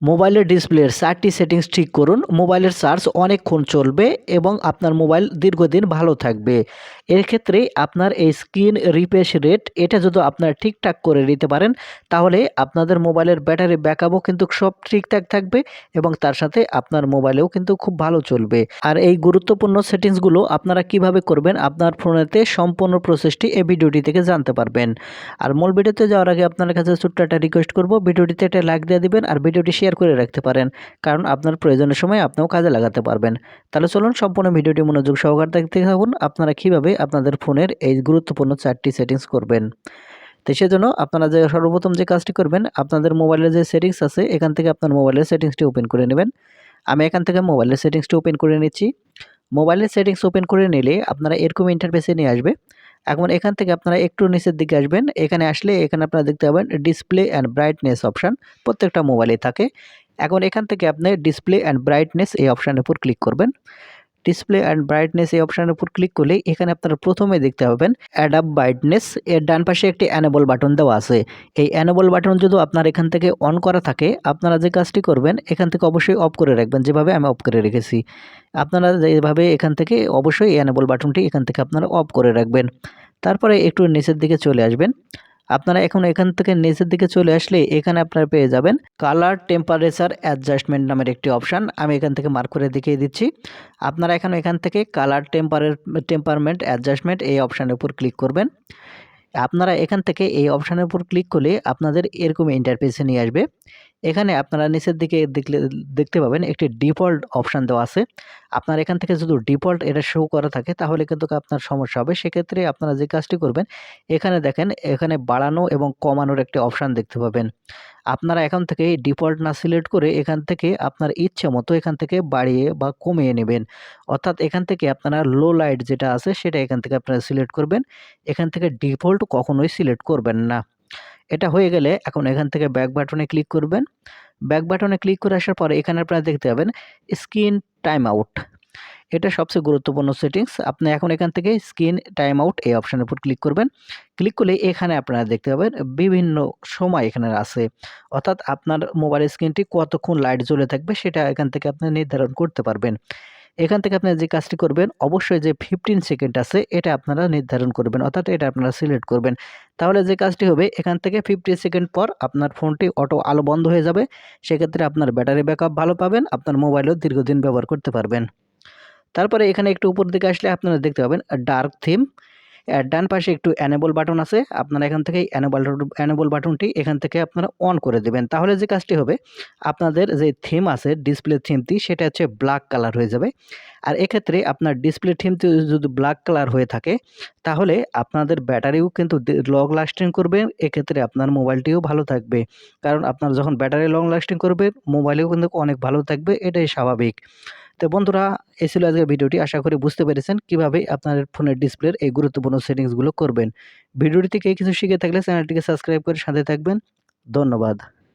মোবাইলের ডিসপ্লের 4টি সেটিংস ঠিক করুন। মোবাইলের চার্জ অনেকক্ষণ চলবে এবং আপনার মোবাইল দীর্ঘদিন ভালো থাকবে। এর ক্ষেত্রে আপনার এই স্ক্রিন রিফ্রেশ রেট এটা যদি আপনারা ঠিকঠাক করে নিতে পারেন, তাহলে আপনাদের মোবাইলের ব্যাটারি ব্যাকআপও কিন্তু সব ঠিকঠাক থাকবে এবং তার সাথে আপনার মোবাইলেও কিন্তু খুব ভালো চলবে। আর এই গুরুত্বপূর্ণ সেটিংসগুলো আপনারা কিভাবে করবেন আপনার ফোনেতে সম্পূর্ণ প্রসেসটি এই ভিডিওটি থেকে জানতে পারবেন। আর মূল ভিডিওতে যাওয়ার আগে আপনার কাছে ছোট্ট একটা রিকোয়েস্ট করব, ভিডিওটিতে একটা লাইক দিয়ে দিবেন আর ভিডিওটি শেয়ার করে রাখতে পারেন, কারণ আপনার প্রয়োজনের সময় আপনিও কাজে লাগাতে পারবেন। তাহলে চলুন সম্পূর্ণ ভিডিওটি মনোযোগ সহকারে দেখতে থাকুন আপনারা কিভাবে আপনাদের ফোনের এই গুরুত্বপূর্ণ 4টি সেটিংস করবেন। তো সেজন্য আপনারা সর্বপ্রথম যে কাজটি করবেন, আপনাদের মোবাইলের যে সেটিংস আছে এখান থেকে আপনার মোবাইলের সেটিংসটি ওপেন করে নেবেন। আমি এখান থেকে মোবাইলের সেটিংসটি ওপেন করে নিচ্ছি। মোবাইলের সেটিংস ওপেন করে নিলে আপনারা এরকম ইন্টারফেসে নিয়ে আসবে। এখন এখান থেকে আপনারা একটু নিচের দিকে আসবেন। এখানে আসলে এখানে আপনারা দেখতে পাবেন ডিসপ্লে অ্যান্ড ব্রাইটনেস অপশন, প্রত্যেকটা মোবাইলেই থাকে। এখন এখান থেকে আপনি ডিসপ্লে অ্যান্ড ব্রাইটনেস এই অপশানের উপর ক্লিক করবেন। ডিসপ্লে অ্যান্ড ব্রাইটনেস এই অপশানের উপর ক্লিক করলে এখানে আপনারা প্রথমে দেখতে পাবেন অ্যাডাপ্ট ব্রাইটনেস, এর ডান পাশে একটি অ্যানেবল বাটন দেওয়া আছে। এই অ্যানেবল বাটন যদি আপনার এখান থেকে অন করা থাকে, আপনারা যে কাজটি করবেন এখান থেকে অবশ্যই অফ করে রাখবেন, যেভাবে আমি অফ করে রেখেছি। আপনারা যেভাবে এখান থেকে অবশ্যই অ্যানেবল বাটনটি এখান থেকে আপনারা অফ করে রাখবেন। তারপরে একটু নিচের দিকে চলে আসবেন। আপনারা এখন এখান থেকে নিচের দিকে চলে আসলে এখানে আপনারা পেয়ে যাবেন কালার টেম্পারেচার অ্যাডজাস্টমেন্ট নামের একটি অপশান। আমি এখান থেকে মার্ক করে দেখিয়ে দিচ্ছি। আপনারা এখান থেকে কালার টেম্পারমেন্ট অ্যাডজাস্টমেন্ট এই অপশানের উপর ক্লিক করবেন। আপনারা এখান থেকে এই অপশানের উপর ক্লিক করলে আপনাদের এরকম ইন্টারফেসে নিয়ে আসবে। এখানে আপনারা নিচের দিকে দেখতে পাবেন একটি ডিফল্ট অপশান দেওয়া আছে। আপনার এখান থেকে যদি ডিফল্ট এটা শো করা থাকে তাহলে কিন্তু আপনার সমস্যা হবে। সেক্ষেত্রে আপনারা যে কাজটি করবেন, এখানে দেখেন এখানে বাড়ানো এবং কমানোর একটি অপশান দেখতে পাবেন। আপনারা এখান থেকে ডিফল্ট না সিলেক্ট করে এখান থেকে আপনার ইচ্ছে মতো এখান থেকে বাড়িয়ে বা কমিয়ে নেবেন। অর্থাৎ এখান থেকে আপনারা লো লাইট যেটা আছে সেটা এখান থেকে আপনারা সিলেক্ট করবেন। এখান থেকে ডিফল্ট কখনোই সিলেক্ট করবেন না। এটা হয়ে গেলে এখন এখান থেকে ব্যাক বাটনে ক্লিক করবেন। ব্যাক বাটনে ক্লিক করে আসার পরে এখানে আপনারা দেখতে পাবেন স্ক্রিন টাইম আউট। এটা সবচেয়ে গুরুত্বপূর্ণ সেটিংস। আপনি এখন এখান থেকে স্ক্রিন টাইম আউট এই অপশানের উপর ক্লিক করবেন। ক্লিক করলে এখানে আপনারা দেখতে পাবেন বিভিন্ন সময় এখানে আছে। অর্থাৎ আপনার মোবাইল স্ক্রিনটি কতক্ষণ লাইট জ্বলে থাকবে সেটা এখান থেকে আপনি নির্ধারণ করতে পারবেন। এখান থেকে আপনারা যে কাজটি করবেন অবশ্যই যে 15 সেকেন্ড আছে এটা আপনারা নির্ধারণ করবেন, অর্থাৎ এটা আপনারা সিলেক্ট করবেন। তাহলে যে কাজটি হবে এখান থেকে 50 সেকেন্ড পর আপনার ফোনটি অটো আলো বন্ধ হয়ে যাবে। সেক্ষেত্রে আপনার ব্যাটারি ব্যাকআপ ভালো পাবেন, আপনার মোবাইলও দীর্ঘদিন ব্যবহার করতে পারবেন। তারপরে এখানে একটু উপর দিকে আসলে আপনারা দেখতে পাবেন ডার্ক থিম। ডান পাশে একটু এনেবল বাটন আছে। আপনারা এখান থেকে এনেবল বাটনটি এখান থেকে আপনারা অন করে দেবেন। তাহলে যে কাজটি হবে আপনাদের যে থিম আছে ডিসপ্লে থিমটি সেটা হচ্ছে ব্ল্যাক কালার হয়ে যাবে। আর এক্ষেত্রে আপনার ডিসপ্লে থিমটি যদি ব্ল্যাক কালার হয়ে থাকে তাহলে আপনাদের ব্যাটারিও কিন্তু লং লাস্টিং করবে। এক্ষেত্রে আপনার মোবাইলটিও ভালো থাকবে। কারণ আপনার যখন ব্যাটারি লং লাস্টিং করবে মোবাইলেও কিন্তু অনেক ভালো থাকবে, এটাই স্বাভাবিক। তো বন্ধুরা, এই ছিল আজকের ভিডিওটি। আশা করি বুঝতে পেরেছেন কিভাবে আপনার ফোনের ডিসপ্লের এই গুরুত্বপূর্ণ সেটিংসগুলো করবেন। ভিডিওটি থেকে কিছু শিখে থাকলে চ্যানেলটিকে সাবস্ক্রাইব করে সাথে থাকবেন। ধন্যবাদ।